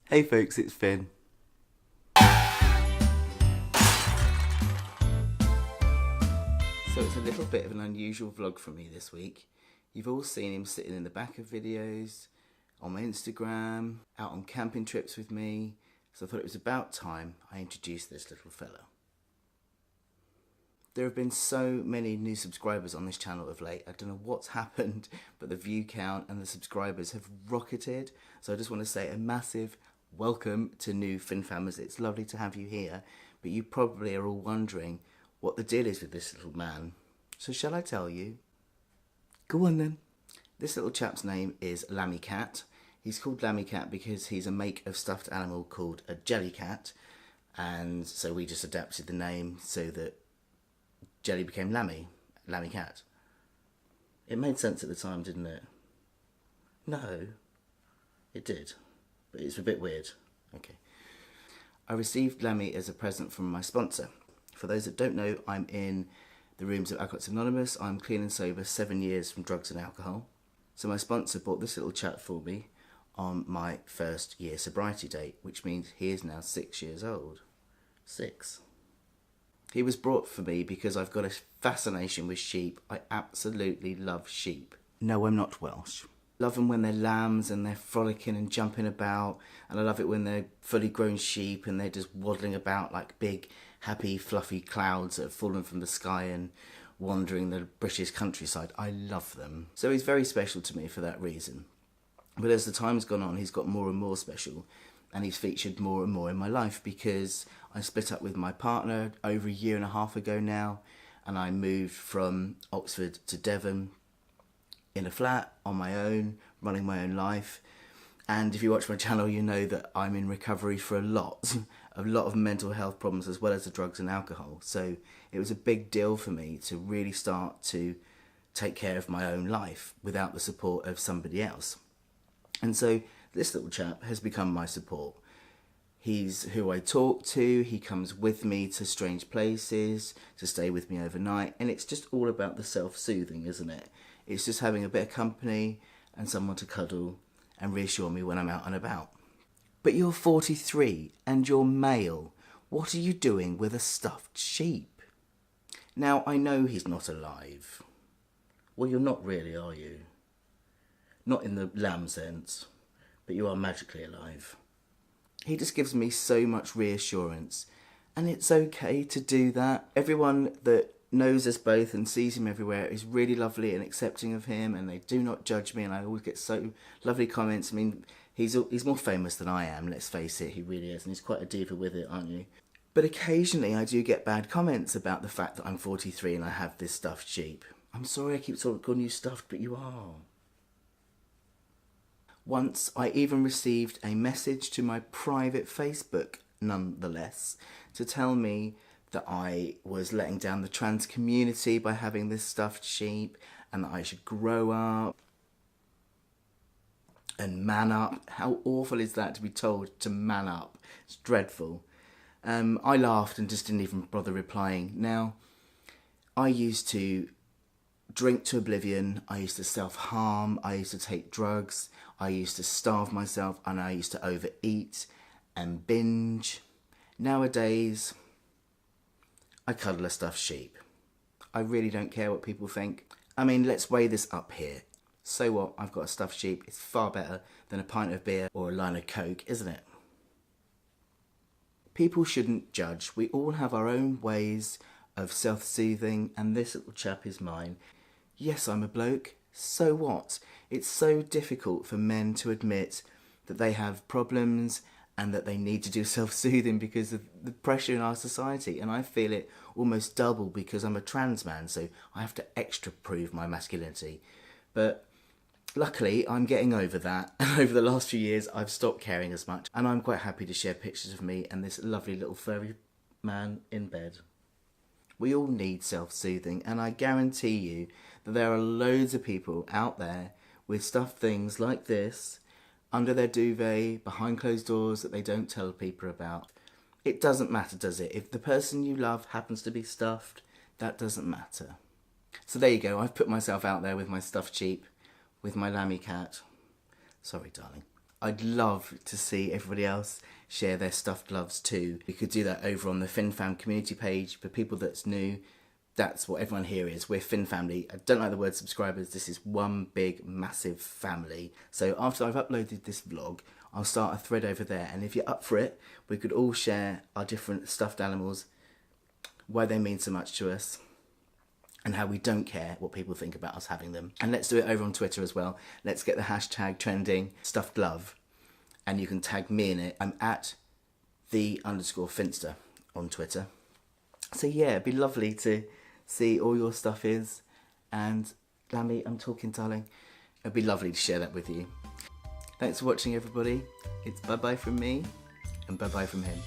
Hey folks, it's Finn. So it's a little bit of an unusual vlog from me this week. You've all seen him sitting in the back of videos, on my Instagram, out on camping trips with me. So I thought it was about time I introduced this little fella. There have been so many new subscribers on this channel of late. I don't know what's happened, but the view count and the subscribers have rocketed. So I just want to say a massive welcome to new Finn families. It's lovely to have you here, but you probably are all wondering what the deal is with this little man. So shall I tell you? Go on then. This little chap's name is Lambycat. He's called Lambycat because he's a make of stuffed animal called a jellycat, and so we just adapted the name so that Jelly became Lambycat. It made sense at the time, didn't it? No, it did, but it's a bit weird. Okay. I received Lamby as a present from my sponsor. For those that don't know, I'm in the rooms of Alcoholics Anonymous. I'm clean and sober 7 years from drugs and alcohol. So my sponsor bought this little chap for me on my first year sobriety date, which means he is now 6 years old. 6. He was brought for me because I've got a fascination with sheep. I absolutely love sheep. No, I'm not Welsh. Love them when they're lambs and they're frolicking and jumping about, and I love it when they're fully grown sheep and they're just waddling about like big, happy, fluffy clouds that have fallen from the sky and wandering the British countryside. I love them. So he's very special to me for that reason. But as the time's gone on, he's got more and more special, and he's featured more and more in my life because I split up with my partner over a year and a half ago now, and I moved from Oxford to Devon in a flat on my own, running my own life. And if you watch my channel, you know that I'm in recovery for a lot of mental health problems as well as the drugs and alcohol. So it was a big deal for me to really start to take care of my own life without the support of somebody else. And so this little chap has become my support. He's who I talk to, he comes with me to strange places, to stay with me overnight, and it's just all about the self-soothing, isn't it? It's just having a bit of company and someone to cuddle and reassure me when I'm out and about. But you're 43 and you're male. What are you doing with a stuffed sheep? Now, I know he's not alive. Well, you're not really, are you? Not in the lamb sense, but you are magically alive. He just gives me so much reassurance, and it's okay to do that. Everyone that knows us both and sees him everywhere is really lovely and accepting of him, and they do not judge me, and I always get so lovely comments. I mean, he's more famous than I am, let's face it, he really is, and he's quite a diva with it, aren't you? But occasionally I do get bad comments about the fact that I'm 43 and I have this stuffed sheep. I'm sorry I keep sort of calling you stuffed, but you are. Once I even received a message to my private Facebook, nonetheless, to tell me that I was letting down the trans community by having this stuffed sheep, and that I should grow up and man up. How awful is that to be told to man up? It's dreadful. I laughed and just didn't even bother replying. Now, I used to drink to oblivion, I used to self-harm, I used to take drugs, I used to starve myself, and I used to overeat and binge. Nowadays, I cuddle a stuffed sheep. I really don't care what people think. I mean, let's weigh this up here. So what? I've got a stuffed sheep. It's far better than a pint of beer or a line of Coke, isn't it? People shouldn't judge. We all have our own ways of self-soothing, and this little chap is mine. Yes, I'm a bloke. So what? It's so difficult for men to admit that they have problems and that they need to do self-soothing because of the pressure in our society. And I feel it almost double because I'm a trans man, so I have to extra prove my masculinity. But luckily, I'm getting over that. And over the last few years, I've stopped caring as much. And I'm quite happy to share pictures of me and this lovely little furry man in bed. We all need self-soothing, and I guarantee you that there are loads of people out there with stuffed things like this under their duvet, behind closed doors that they don't tell people about. It doesn't matter, does it? If the person you love happens to be stuffed, that doesn't matter. So there you go, I've put myself out there with my stuffed sheep, with my Lambycat. Sorry, darling. I'd love to see everybody else share their stuffed gloves too. We could do that over on the FinnFam community page. For people that's new, that's what everyone here is. We're Finn family. I don't like the word subscribers. This is one big, massive family. So after I've uploaded this vlog, I'll start a thread over there. And if you're up for it, we could all share our different stuffed animals, why they mean so much to us, and how we don't care what people think about us having them. And let's do it over on Twitter as well. Let's get the hashtag trending stuffed glove, and you can tag me in it. I'm at @the_finster on Twitter. So yeah, it'd be lovely to see all your stuff is. And Lamby, I'm talking, darling. It'd be lovely to share that with you. Thanks for watching, everybody. It's bye-bye from me and bye-bye from him.